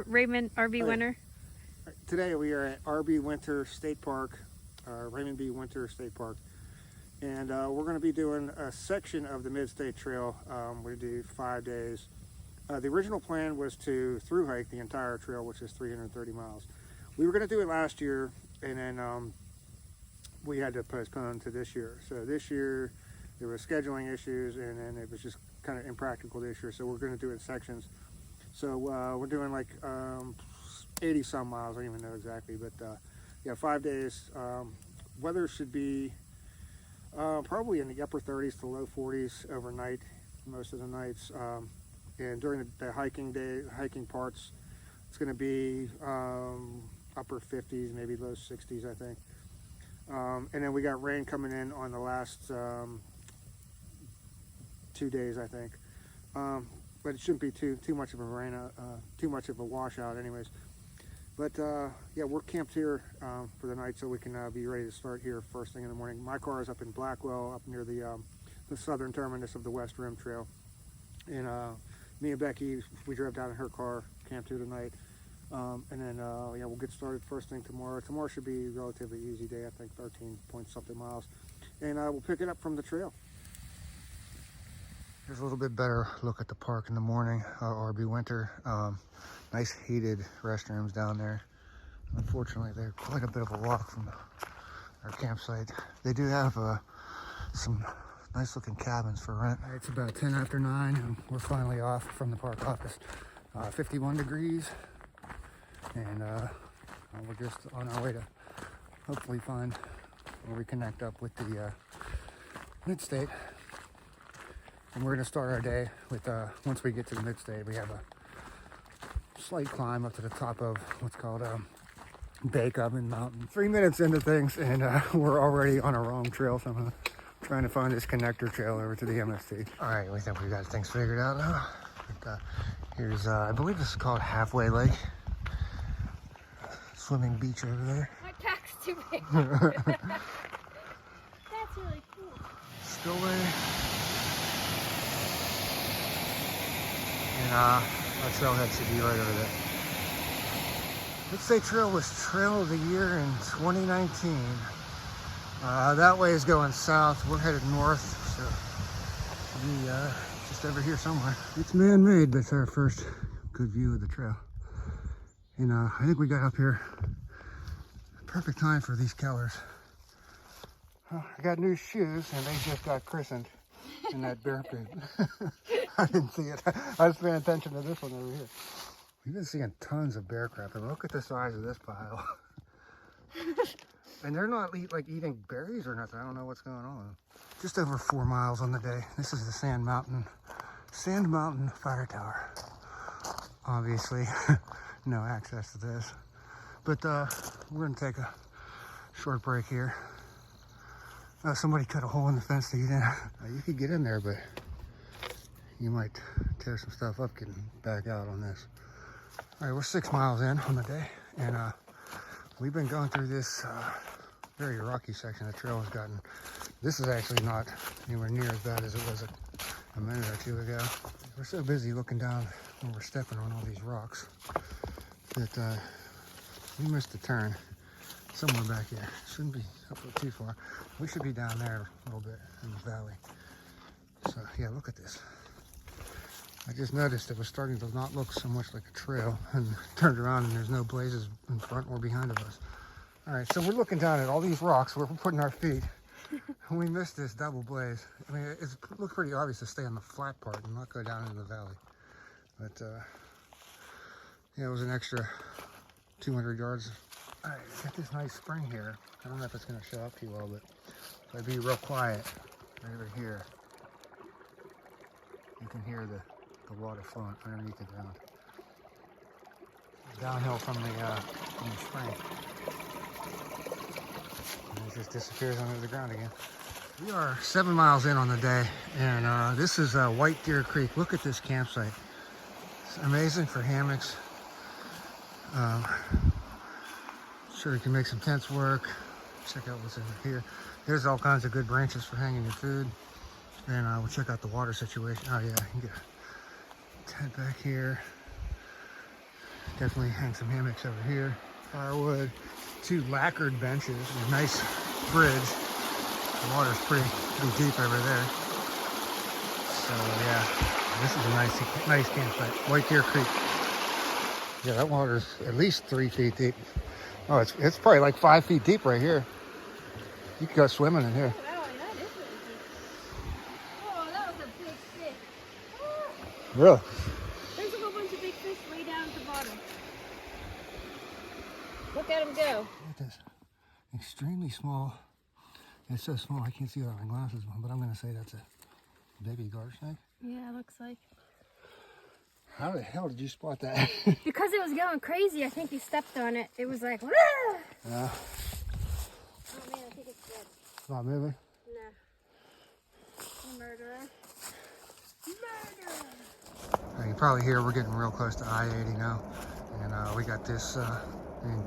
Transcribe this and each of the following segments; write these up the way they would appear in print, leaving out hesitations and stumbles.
Raymond RV Winter? Today we are at RB Winter State Park, Raymond B. Winter State Park, and we're going to be doing a section of the Mid-State Trail. We do 5 days. The original plan was to through hike the entire trail, which is 330 miles. We were going to do it last year, and then we had to postpone to this year. So this year there were scheduling issues, and then it was just kind of impractical this year. So we're going to do it in sections. So we're doing like 80 some miles. I don't even know exactly, but yeah, 5 days. Weather should be probably in the upper 30s to low 40s overnight, most of the nights. And during the hiking parts, it's going to be upper 50s, maybe low 60s, I think. And then we got rain coming in on the last 2 days, I think. But it shouldn't be too much of a rain, too much of a washout, anyways. But yeah, we're camped here for the night, so we can be ready to start here first thing in the morning. My car is up in Blackwell, up near the southern terminus of the West Rim Trail, and me and Becky, we drove down in her car, camped here tonight, and then yeah, we'll get started first thing tomorrow. Tomorrow should be a relatively easy day, I think 13 point something miles, and we'll pick it up from the trail. Here's a little bit better look at the park in the morning. RB Winter, nice heated restrooms down there. Unfortunately, they're quite a bit of a walk from our campsite. They do have some nice looking cabins for rent. It's about 10 after 9 and we're finally off from the park office. 51 degrees, and we're just on our way to hopefully find where we connect up with the Mid-State. And we're going to start our day with, once we get to the Mid-State, we have a slight climb up to the top of what's called Bake Oven Mountain. 3 minutes into things, and we're already on a wrong trail somehow. Trying to find this connector trail over to the MST. All right, we think we got things figured out now. But, here's, I believe this is called Halfway Lake. Swimming beach over there. My cock's too big. That's really cool. Spillway. And our trailhead should be right over there. Mid-State Trail was Trail of the Year in 2019. That way is going south. We're headed north, so we'll be just over here somewhere. It's man-made, but it's our first good view of the trail. And I think we got up here perfect time for these colors. I got new shoes, and they just got christened in that bear poop. I didn't see it. I was paying attention to this one over here. We've been seeing tons of bear crap, and look at the size of this pile. And they're not eating berries or nothing. I don't know what's going on. Just over 4 miles on the day. This is the Sand Mountain Fire Tower. Obviously, no access to this. But we're gonna take a short break here. Somebody cut a hole in the fence to get in. You could get in there, but you might tear some stuff up getting back out on this. All right, we're 6 miles in on the day, and we've been going through this very rocky section. The trail has gotten, this is actually not anywhere near as bad as it was a minute or two ago. We're so busy looking down when we're stepping on all these rocks that we missed a turn somewhere back here. Shouldn't be up too far. We should be down there a little bit in the valley. So yeah, look at this. I just noticed it was starting to not look so much like a trail, and turned around and there's no blazes in front or behind of us. All right, so we're looking down at all these rocks where we're putting our feet, and we missed this double blaze. I mean, it looked pretty obvious to stay on the flat part and not go down into the valley. But yeah, it was an extra 200 yards. All right, got this nice spring here. I don't know if it's gonna show up too well, but if I be real quiet right over here, you can hear the water flowing underneath the ground. Downhill from the spring. And it just disappears under the ground again. We are 7 miles in on the day, and this is White Deer Creek. Look at this campsite. It's amazing for hammocks. Sure you can make some tents work. Check out what's in here. There's all kinds of good branches for hanging your food. And we'll check out the water situation. Oh yeah, you can get a tent back here. Definitely hang some hammocks over here. Firewood, 2 lacquered benches, and a nice bridge. The water's pretty deep over there. So yeah, this is a nice campsite. White Deer Creek. Yeah, that water's at least 3 feet deep. Oh, it's probably like 5 feet deep right here. You could go swimming in here. Wow, that is really deep. Oh, that was a big fish. Oh, Really? there's a whole bunch of big fish way down at the bottom. Look at them go. Look at this. Extremely small. It's so small I can't see without my glasses on, but I'm going to say that's a baby garter snake. Yeah, it looks like. How the hell did you spot that? Because it was going crazy, I think you stepped on it. It was like, Wah! Yeah. Oh man, I think it's dead. It's not moving. No. You murderer. Murderer! You can probably hear we're getting real close to I-80 now. And we got this, I mean,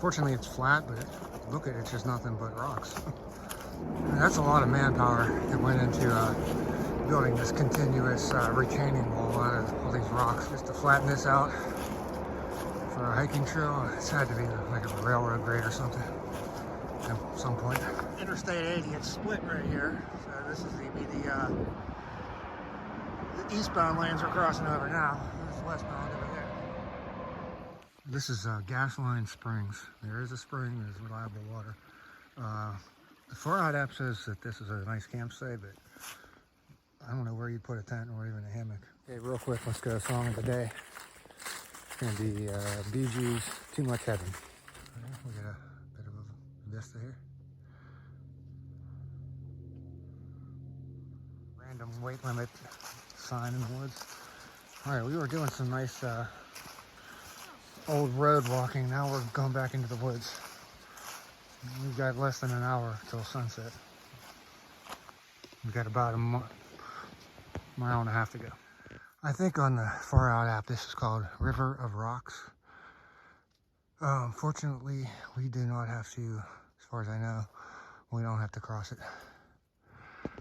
fortunately it's flat, but look at it, it's just nothing but rocks. And that's a lot of manpower that went into building this continuous retaining wall out of all these rocks just to flatten this out for a hiking trail. It's had to be like a railroad grade or something at some point. Interstate 80, it's split right here. So this is the eastbound lanes we're crossing over now. This is westbound over there. This is Gasline Springs. There is a spring, there's reliable water. The Far Out app says that this is a nice campsite, but I don't know where you'd put a tent or even a hammock. Okay, real quick, let's go song of the day. It's gonna be Bee Gees, Too Much Heaven. We got a bit of a vista here. Random weight limit sign in the woods. All right, we were doing some nice old road walking. Now we're going back into the woods. We've got less than an hour till sunset. We've got about a mile and a half to go. I think on the Far Out app, this is called River of Rocks. Fortunately, we do not have to, as far as I know, we don't have to cross it.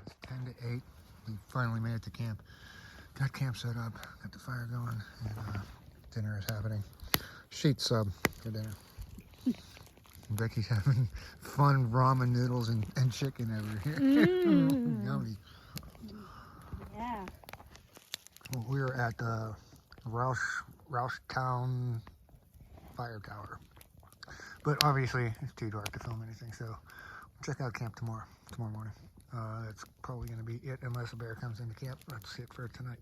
It's 10 to 8. We finally made it to camp. Got camp set up, got the fire going, and dinner is happening. Sheet sub for dinner. Becky's having fun ramen noodles and chicken over here. Yummy. Yeah. Well, we were at the Roushtown Fire Tower. But obviously, it's too dark to film anything, so we'll check out camp tomorrow morning. That's probably going to be it unless a bear comes into camp. That's it for tonight.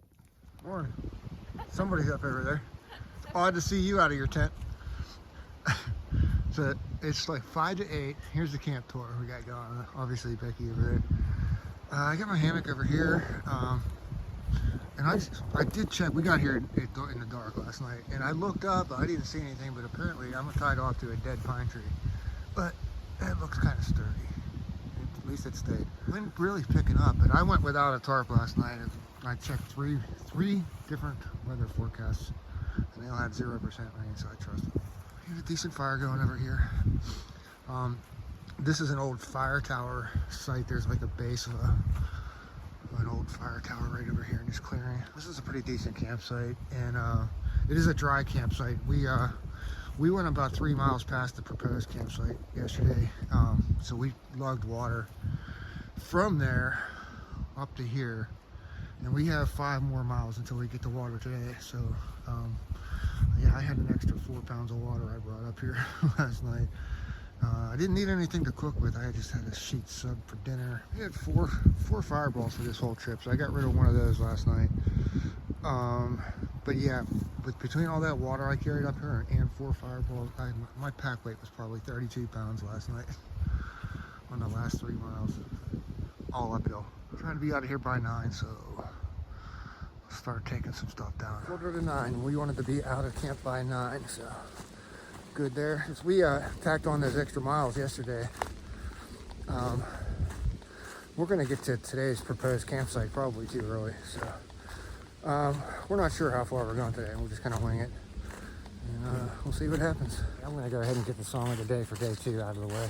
Morning. Somebody's up over there. It's odd to see you out of your tent. So it's like 5 to 8. Here's the camp tour we got going. Obviously, Becky over there. I got my hammock over here. And I did check. We got here in the dark last night. And I looked up. I didn't see anything. But apparently, I'm tied off to a dead pine tree. But it looks kind of sturdy. At least it stayed. Wind really picking up. But I went without a tarp last night. I checked three different weather forecasts. And they all had 0% rain, so I trusted them. We have a decent fire going over here. This is an old fire tower site. There's like a base of an old fire tower right over here in this clearing. This is a pretty decent campsite, and it is a dry campsite. We went about 3 miles past the proposed campsite yesterday, so we lugged water from there up to here, and we have 5 more miles until we get to water today. So yeah, I had an extra 4 pounds of water I brought up here last night. I didn't need anything to cook with. I just had a sheet sub for dinner. I had four fireballs for this whole trip, so I got rid of one of those last night. But yeah, between all that water I carried up here and 4 fireballs, my pack weight was probably 32 pounds last night on the last 3 miles, all uphill. I'm trying to be out of here by 9, so start taking some stuff down. 8:45. We wanted to be out of camp by 9, so good there. As we tacked on those extra miles yesterday, we're going to get to today's proposed campsite probably too early, so we're not sure how far we're going today. We'll just kind of wing it, and we'll see what happens. I'm going to go ahead and get the song of the day for day 2 out of the way.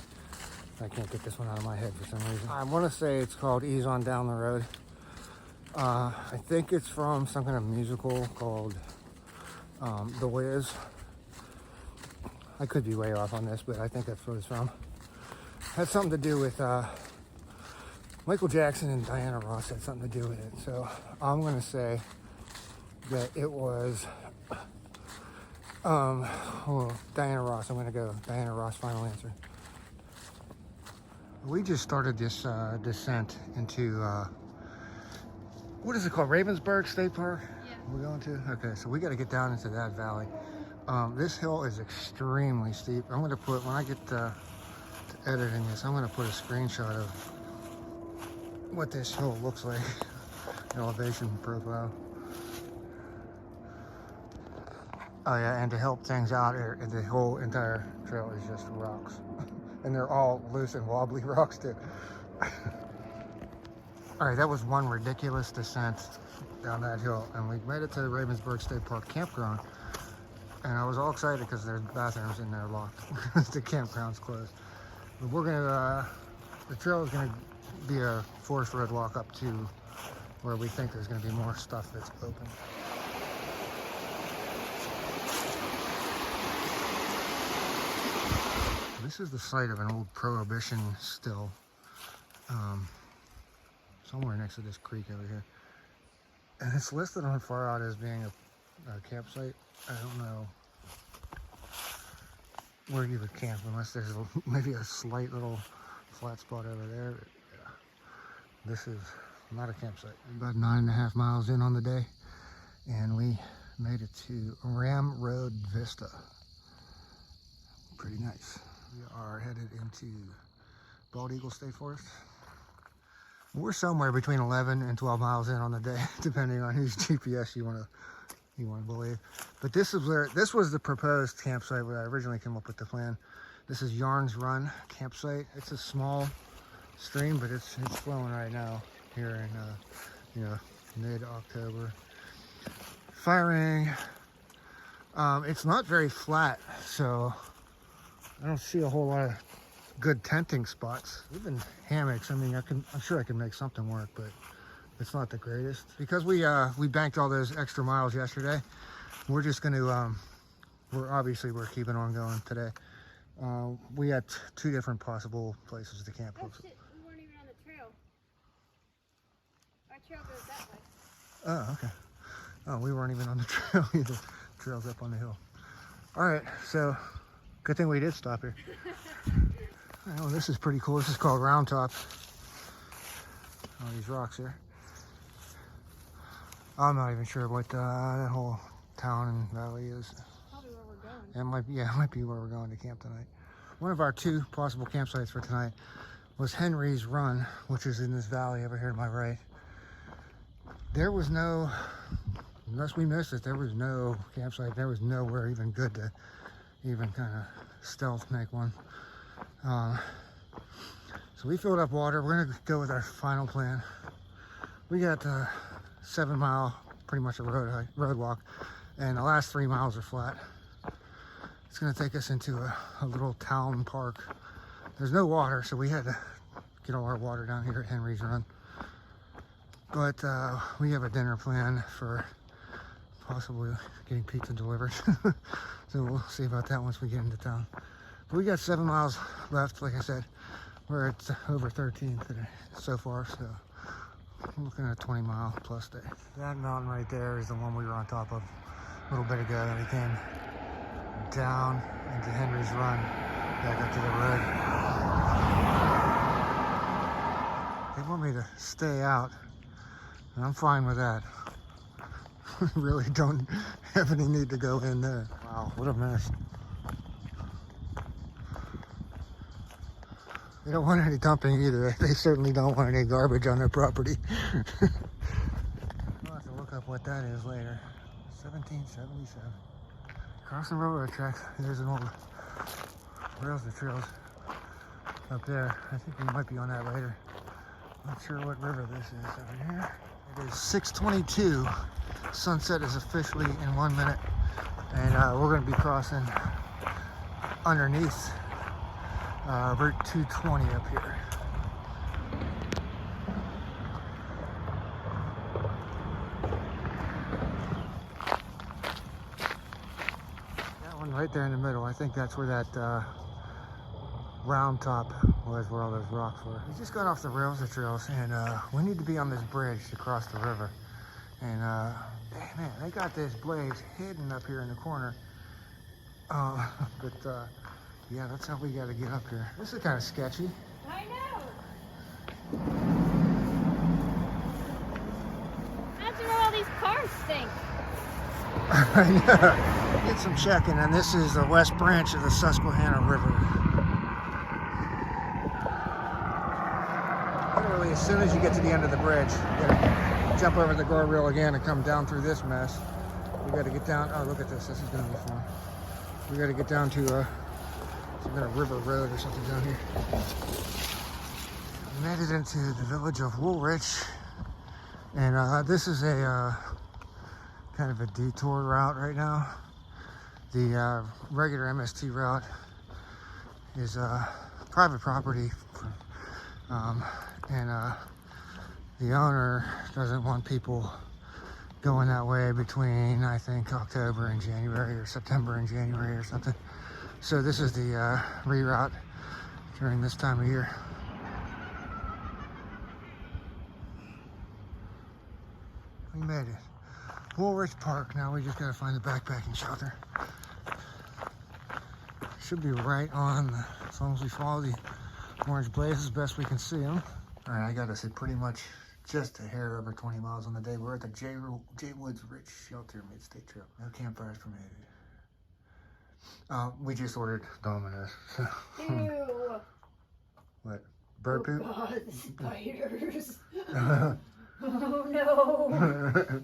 I can't get this one out of my head for some reason. I want to say it's called Ease On Down the Road. I think it's from some kind of musical called The Wiz. I could be way off on this, but I think that's what it's from. Had something to do with Michael Jackson and Diana Ross had something to do with it. So I'm gonna say that it was Diana Ross. I'm gonna go Diana Ross. Final answer. We just started this descent into what is it called? Ravensburg State Park. Yeah. We're going to. Okay, so we got to get down into that valley. This hill is extremely steep. I'm gonna put when I get to editing this, I'm gonna put a screenshot of what this hill looks like, elevation profile. Oh yeah, and to help things out, the whole entire trail is just rocks. And they're all loose and wobbly rocks too. All right, that was one ridiculous descent down that hill, and we made it to the Ravensburg State Park campground. And I was all excited because there's bathrooms in there locked. The campground's closed. But we're gonna, the trail is gonna be a forest road walk up to where we think there's gonna be more stuff that's open. This is the site of an old prohibition still, somewhere next to this creek over here. And it's listed on far out as being a campsite. I don't know where you would camp unless there's maybe a slight little flat spot over there. But yeah, this is not a campsite. About 9.5 miles in on the day, and we made it to Ram Road Vista. Pretty nice. We are headed into Bald Eagle State Forest. We're somewhere between 11 and 12 miles in on the day, depending on whose GPS you want to believe. But this was the proposed campsite where I originally came up with the plan. This is Yarns Run campsite. It's a small stream, but it's flowing right now here in mid-October. Firing. It's not very flat, so I don't see a whole lot of good tenting spots. Even hammocks. I mean, I'm sure I can make something work, but it's not the greatest. Because we banked all those extra miles yesterday, we're just going to, we're keeping on going today. We had 2 different possible places to camp. Oh shit, we weren't even on the trail. Our trail goes that way. Oh, okay. Oh, we weren't even on the trail either. Trail's up on the hill. All right, so good thing we did stop here. Oh, this is pretty cool. This is called Round Top. All these rocks here. I'm not even sure what that whole town and valley is. Probably where we're going. It might be where we're going to camp tonight. One of our 2 possible campsites for tonight was Henry's Run, which is in this valley over here to my right. There was no, unless we missed it, there was no campsite. There was nowhere even good to even kind of stealth make one. So we filled up water. We're gonna go with our final plan. We got 7 mile, pretty much a road walk, and the last 3 miles are flat. It's gonna take us into a little town park. There's no water, so we had to get all our water down here at Henry's Run. But we have a dinner plan for possibly getting pizza delivered. So we'll see about that once we get into town. But we got 7 miles left, like I said. We're at over 13 today so far, so I'm looking at a 20-mile plus day. That mountain right there is the one we were on top of a little bit ago. And we came down into Henry's Run, back up to the road. They want me to stay out, and I'm fine with that. Really don't have any need to go in there. Wow, what a mess. They don't want any dumping either. They certainly don't want any garbage on their property. We'll have to look up what that is later. 1777. Crossing railroad tracks. There's an old rails to trails up there. I think we might be on that later. Not sure what river this is over here. It is 6:22. Sunset is officially in 1 minute. And we're going to be crossing underneath Route 220 up here. That one right there in the middle. I think that's where that round top was, where all those rocks were. We just got off the railroad trails, and we need to be on this bridge to cross the river. And man, they got this blaze hidden up here in the corner. But yeah, that's how we got to get up here. This is kind of sketchy. I know. Imagine where all these cars stink. I know. Get some checking, and this is the west branch of the Susquehanna River. Literally, as soon as you get to the end of the bridge, you gotta jump over the guardrail again and come down through this mess. We gotta get down. Oh, look at this. This is gonna be fun. We gotta get down to some kind of river road or something down here. We made it into the village of Woolwich, and this is a kind of a detour route right now. The regular MST route is private property, and the owner doesn't want people going that way between, I think, October and January, or September and January or something. So this is the reroute during this time of year. We made it. Woolwich Park. Now we just gotta find the backpacking shelter. Should be right on, as long as we follow the orange blazes best we can see them. All right, I gotta say pretty much just a hair over 20 miles on the day. We're at the J Woods Rich Shelter Mid-State Trail. No campfires permitted. We just ordered Domino's. Ew. What? Bird poop? Oh God, the spiders. Oh no.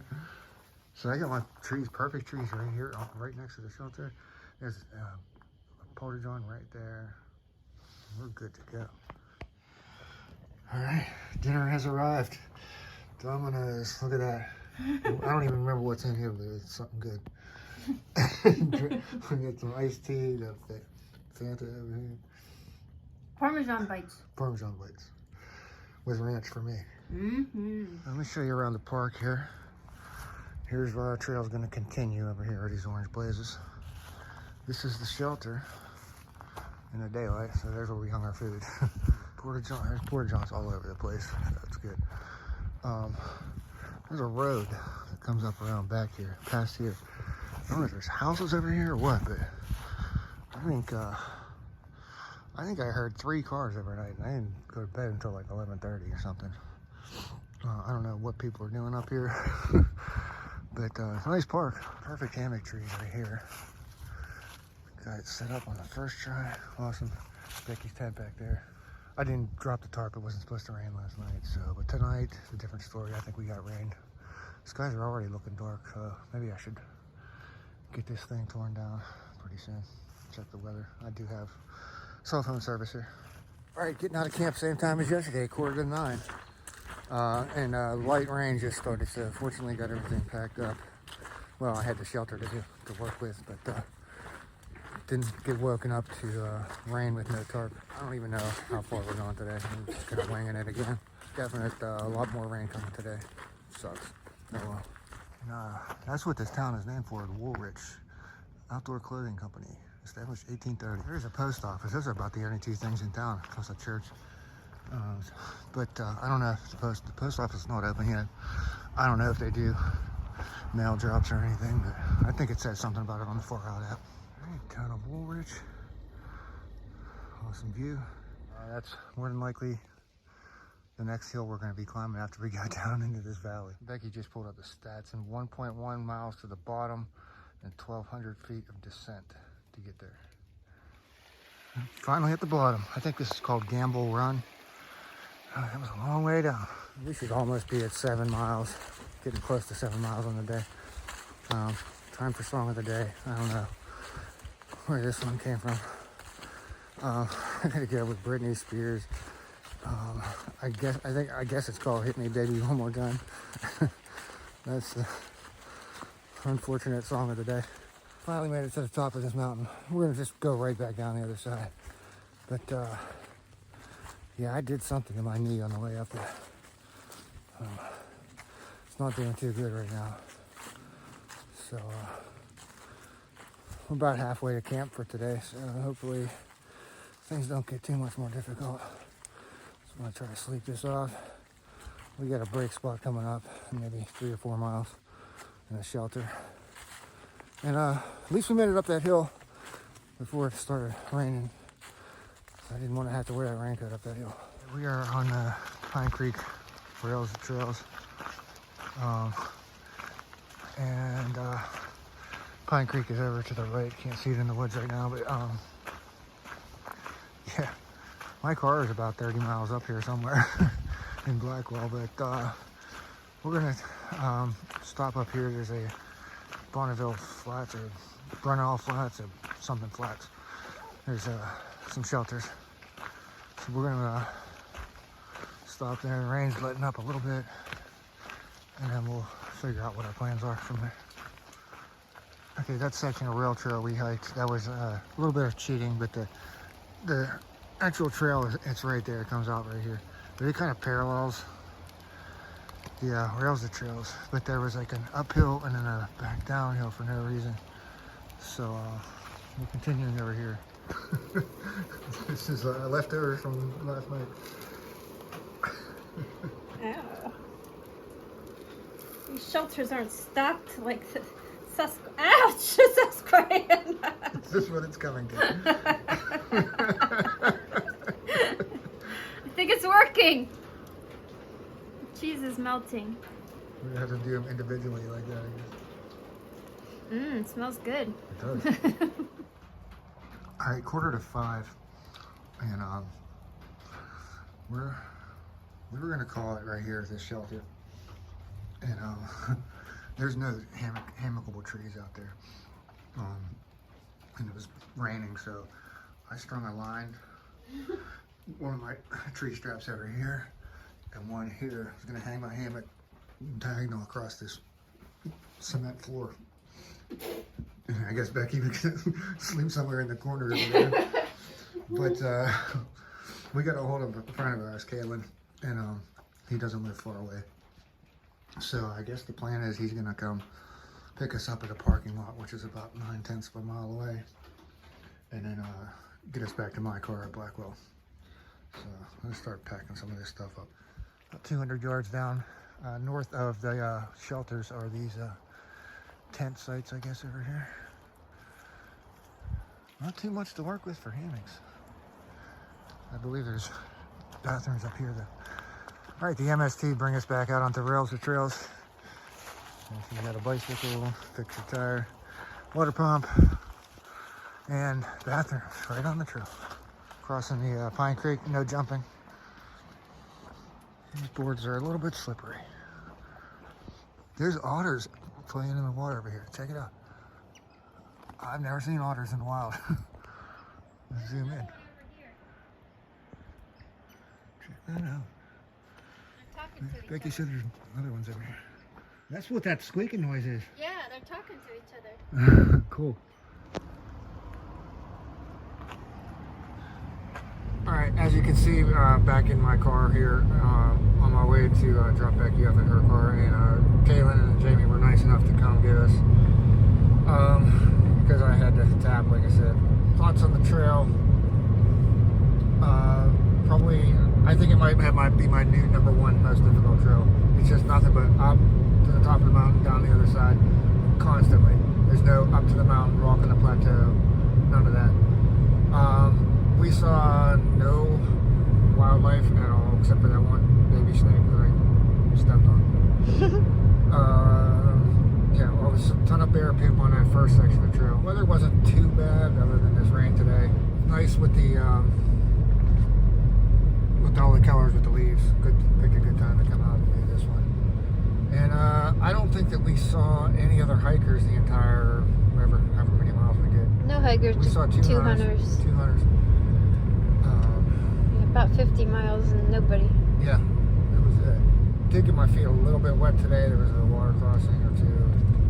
So I got my trees, perfect trees right here, right next to the shelter. There's a porta-john right there. We're good to go. All right, dinner has arrived. Domino's, look at that. I don't even remember what's in here, but it's something good. We got some iced tea, the Fanta over here. Parmesan bites. Parmesan bites. With ranch for me. Mm-hmm. Let me show you around the park here. Here's where our trail's gonna continue over here, these orange blazes. This is the shelter in the daylight, so there's where we hung our food. There's porta-johns all over the place. That's good. There's a road that comes up around back here, past here. I don't know if there's houses over here or what, but I think I heard 3 cars overnight, and I didn't go to bed until like 11:30 or something. I don't know what people are doing up here, but it's a nice park. Perfect hammock trees right here. Got it set up on the first try. Awesome. Becky's tent back there. I didn't drop the tarp. It wasn't supposed to rain last night, so, but tonight it's a different story. I think we got rain. Skies are already looking dark. Maybe I should get this thing torn down pretty soon. Check the weather. I do have cell phone service here. All right, getting out of camp same time as yesterday, 8:45. And light rain just started, so fortunately got everything packed up. Well, I had the shelter to work with, but didn't get woken up to rain with no tarp. I don't even know how far we're going today. I'm just kind of winging it again. Definite, a lot more rain coming today. Sucks. Oh well. And, that's what this town is named for, the Woolwich Outdoor Clothing Company. Established 1830. There's a post office. Those are about the only 2 things in town, plus a church. But I don't know if the post office is not open yet. I don't know if they do mail drops or anything, but I think it says something about it on the Far Out app. All right, town of Woolwich. Awesome view. That's more than likely the next hill we're going to be climbing after we go down into this valley. Becky just pulled up the stats, and 1.1 miles to the bottom and 1,200 feet of descent to get there. Finally at the bottom. I think this is called Gamble Run. Oh, that was a long way down. We should almost be at 7 miles, getting close to 7 miles on the day. Time for song of the day. I don't know where this one came from. I gotta go with Britney Spears. I guess it's called "Hit Me, Baby, One More Time." That's the unfortunate song of the day. Finally made it to the top of this mountain. We're gonna just go right back down the other side. But yeah, I did something to my knee on the way up there. It's not doing too good right now. So we're about halfway to camp for today, so hopefully things don't get too much more difficult. So I'm gonna try to sleep this off. We got a break spot coming up, maybe 3 or 4 miles in a shelter. And at least we made it up that hill before it started raining. I didn't want to have to wear that raincoat up that hill. We are on the Pine Creek Rails to Trails. And Pine Creek is over to the right. Can't see it in the woods right now, but yeah, my car is about 30 miles up here somewhere in Blackwell, but we're gonna stop up here. There's a Bonneville Flats or Brunel Flats or something flats. There's some shelters. So we're gonna stop there. The rain's letting up a little bit, and then we'll figure out what our plans are from there. Okay, that section of rail trail we hiked, that was a little bit of cheating, but the actual trail it's right there. It comes out right here, but it kind of parallels the rails to trails. But there was like an uphill and then a back downhill for no reason. So we're continuing over here. This is leftover from last night. Ow. These shelters aren't stocked like the Ouch! Susquehanna. Is this what it's coming to? I think it's working. The cheese is melting. We have to do them individually like that, I guess. It smells good. It does. All right, 4:45, and we were gonna call it right here, this shelter, and there's no amicable trees out there, and it was raining, so I strung a line, one of my tree straps over here, and one here. I was gonna hang my hammock diagonal across this cement floor. I guess Becky would sleep somewhere in the corner over there. But we got a hold of a friend of ours, Kaylin, and he doesn't live far away. So I guess the plan is he's gonna come pick us up at a parking lot, which is about 9/10 of a mile away, and then get us back to my car at Blackwell. So I'm gonna start packing some of this stuff up. About 200 yards down, north of the shelters are these tent sites, I guess, over here. Not too much to work with for hammocks. I believe there's bathrooms up here though. All right, the MST bring us back out onto rails to trails. You got a bicycle, fix your tire, water pump, and bathrooms right on the trail. Crossing the Pine Creek, no jumping. These boards are a little bit slippery. There's otters playing in the water over here. Check it out. I've never seen otters in the wild. Let's zoom in. Check that out. Becky said there's other ones over here. That's what that squeaking noise is. Yeah, they're talking to each other. Cool. All right, as you can see, back in my car here, on my way to drop Becky off at her car, and Kaylin and Jamie were nice enough to come get us, because I had to tap, like I said. Thoughts on the trail? Probably, I think it might be my new #1 most difficult trail. It's just nothing but up to the top of the mountain, down the other side, constantly. There's no up to the mountain, rock on the plateau, none of that. We saw no wildlife at all, except for that one baby snake that I stepped on. Yeah, well, there's a ton of bear poop on that first section of the trail. Weather wasn't too bad, other than this rain today. Nice with the with all the colors with the leaves. Picked a good time to come out and do this one. And I don't think that we saw any other hoikers the entire however many miles we did. No hikers, We saw two hunters. Two hunters. About 50 miles and nobody. Yeah, that was it. Did get my feet a little bit wet today. There was a water crossing or two.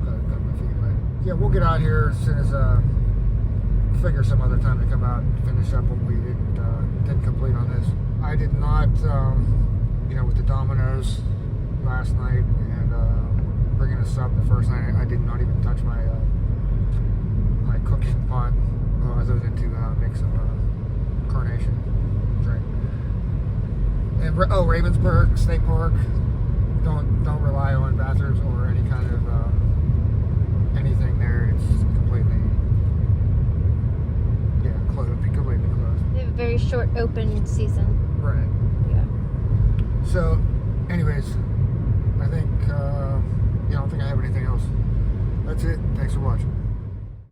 Got my feet wet. Yeah, we'll get out here as soon as figure some other time to come out and finish up what we didn't complete on this. I did not, with the Dominoes last night and bringing us up the first night, I did not even touch my my cooking make some carnation drink. And Ravensburg State Park. Don't rely on bathrooms or any kind of anything there. It's completely completely closed. They have a very short open season. Right. Yeah. So, anyways, I think I don't think I have anything else. That's it. Thanks for watching.